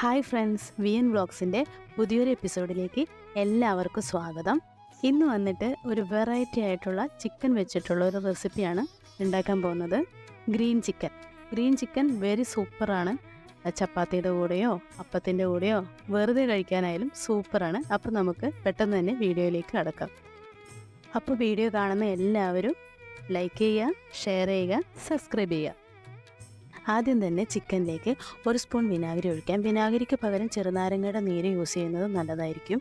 Hi friends, VN വ്ളോഗ്സിൻ്റെ പുതിയൊരു എപ്പിസോഡിലേക്ക് എല്ലാവർക്കും സ്വാഗതം. ഇന്ന് വന്നിട്ട് ഒരു വെറൈറ്റി ആയിട്ടുള്ള ചിക്കൻ വെച്ചിട്ടുള്ള ഒരു റെസിപ്പിയാണ് ഉണ്ടാക്കാൻ പോകുന്നത്. ഗ്രീൻ ചിക്കൻ വെരി സൂപ്പറാണ്. ചപ്പാത്തിയുടെ കൂടെയോ അപ്പത്തിൻ്റെ കൂടെയോ വെറുതെ കഴിക്കാനായാലും സൂപ്പറാണ്. അപ്പോൾ നമുക്ക് പെട്ടെന്ന് തന്നെ വീഡിയോയിലേക്ക് കടക്കാം. അപ്പോൾ വീഡിയോ കാണുന്ന എല്ലാവരും ലൈക്ക് ചെയ്യുക, ഷെയർ ചെയ്യുക, സബ്സ്ക്രൈബ് ചെയ്യുക. ആദ്യം തന്നെ ചിക്കനിലേക്ക് 1 സ്പൂൺ വിനാഗിരി ഒഴിക്കാം. വിനാഗിരിക്ക് പകരം ചെറുനാരങ്ങയുടെ നീര് യൂസ് ചെയ്യുന്നത് നല്ലതായിരിക്കും.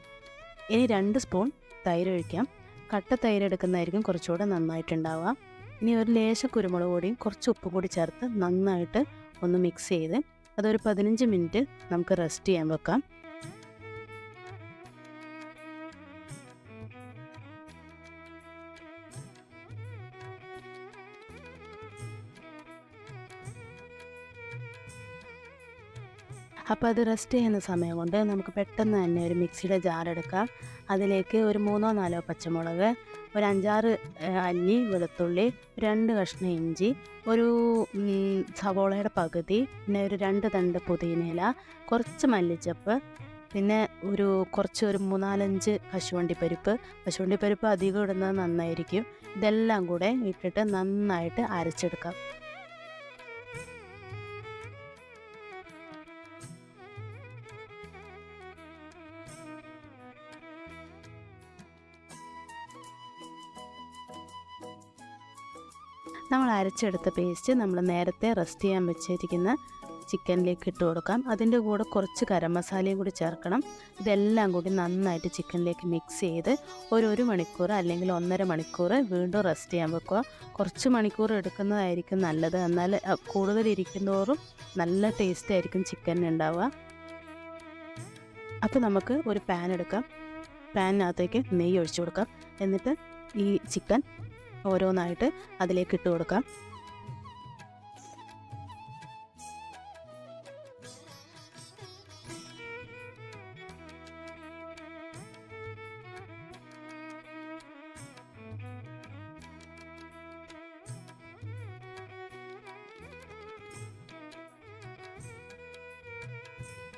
ഇനി 2 സ്പൂൺ തൈര് ഒഴിക്കാം. കട്ട തൈര് എടുക്കുന്നതായിരിക്കും കുറച്ചുകൂടെ നന്നായിട്ടുണ്ടാവുക. ഇനി ഒരു ലേശ കുരുമുളക് പൊടിയും കുറച്ച് ഉപ്പും കൂടി ചേർത്ത് നന്നായിട്ട് ഒന്ന് മിക്സ് ചെയ്ത് അതൊരു 15 മിനിറ്റ് നമുക്ക് റെസ്റ്റ് ചെയ്യാൻ വെക്കാം. അപ്പോൾ അത് റെസ്റ്റ് ചെയ്യുന്ന സമയം കൊണ്ട് നമുക്ക് പെട്ടെന്ന് തന്നെ ഒരു മിക്സിയുടെ ജാർ എടുക്കാം. അതിലേക്ക് ഒരു 3-4 പച്ചമുളക്, ഒരു 5-6 അല്ലി വെളുത്തുള്ളി, 2 കഷ്ണം ഇഞ്ചി, ഒരു സവോളയുടെ പകുതി, പിന്നെ ഒരു 2 തണ്ട് പുതിനയില, കുറച്ച് മല്ലിച്ചപ്പ്, പിന്നെ ഒരു 3-4 കശുവണ്ടിപ്പരിപ്പ് അധികം ഇടുന്നത് നന്നായിരിക്കും. ഇതെല്ലാം കൂടെ ഇട്ടിട്ട് നന്നായിട്ട് അരച്ചെടുക്കാം. നമ്മൾ അരച്ചെടുത്ത പേസ്റ്റ് നമ്മൾ നേരത്തെ റെസ്റ്റ് ചെയ്യാൻ വെച്ചിരിക്കുന്ന ചിക്കനിലേക്ക് ഇട്ട് കൊടുക്കാം. അതിൻ്റെ കൂടെ കുറച്ച് ഗരം മസാലയും കൂടി ചേർക്കണം. ഇതെല്ലാം കൂടി നന്നായിട്ട് ചിക്കനിലേക്ക് മിക്സ് ചെയ്ത് ഒരു മണിക്കൂർ അല്ലെങ്കിൽ 1.5 മണിക്കൂർ വീണ്ടും റെസ്റ്റ് ചെയ്യാൻ വെക്കുക. കുറച്ച് മണിക്കൂർ എടുക്കുന്നതായിരിക്കും നല്ലത്. എന്നാൽ കൂടുതൽ ഇരിക്കുന്നതോറും നല്ല ടേസ്റ്റ് ആയിരിക്കും ചിക്കൻ ഉണ്ടാവുക. അപ്പോൾ നമുക്ക് ഒരു പാൻ എടുക്കാം. പാനിനകത്തേക്ക് നെയ്യ് ഒഴിച്ചു കൊടുക്കാം. എന്നിട്ട് ഈ ചിക്കൻ ഓരോന്നായിട്ട് അതിലേക്ക് ഇട്ട് കൊടുക്കാം.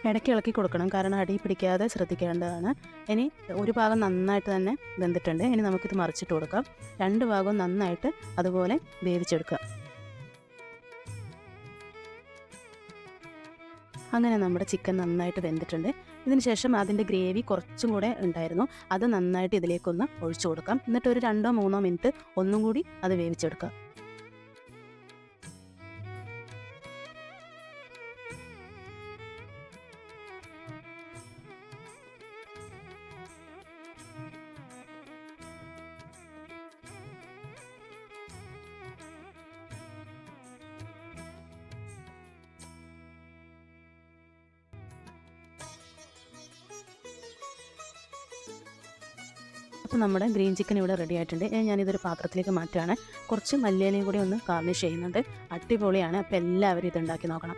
ഇടയ്ക്ക് ഇളക്കി കൊടുക്കണം, കാരണം അടി പിടിക്കാതെ ശ്രദ്ധിക്കേണ്ടതാണ്. ഇനി ഒരു ഭാഗം നന്നായിട്ട് തന്നെ വെന്തിട്ടുണ്ട്. ഇനി നമുക്കിത് മറിച്ചിട്ട് കൊടുക്കാം. 2 ഭാഗവും നന്നായിട്ട് അതുപോലെ വേവിച്ചെടുക്കാം. അങ്ങനെ നമ്മുടെ ചിക്കൻ നന്നായിട്ട് വെന്തിട്ടുണ്ട്. ഇതിന് ശേഷം അതിൻ്റെ ഗ്രേവി കുറച്ചും കൂടെ ഉണ്ടായിരുന്നു. അത് നന്നായിട്ട് ഇതിലേക്കൊന്ന് ഒഴിച്ചു കൊടുക്കാം. എന്നിട്ട് ഒരു 2-3 മിനിറ്റ് ഒന്നും കൂടി അത് വേവിച്ചെടുക്കാം. അപ്പോൾ നമ്മുടെ ഗ്രീൻ ചിക്കൻ ഇവിടെ റെഡി ആയിട്ടുണ്ട്. ഞാനിതൊരു പാത്രത്തിലേക്ക് മാറ്റുകയാണ്. കുറച്ച് മല്ലിയിലയും കൂടി ഒന്ന് ഗാർണിഷ് ചെയ്യുന്നുണ്ട്. അടിപൊളിയാണ്. അപ്പോൾ എല്ലാവരും ഇത് ഉണ്ടാക്കി നോക്കണം.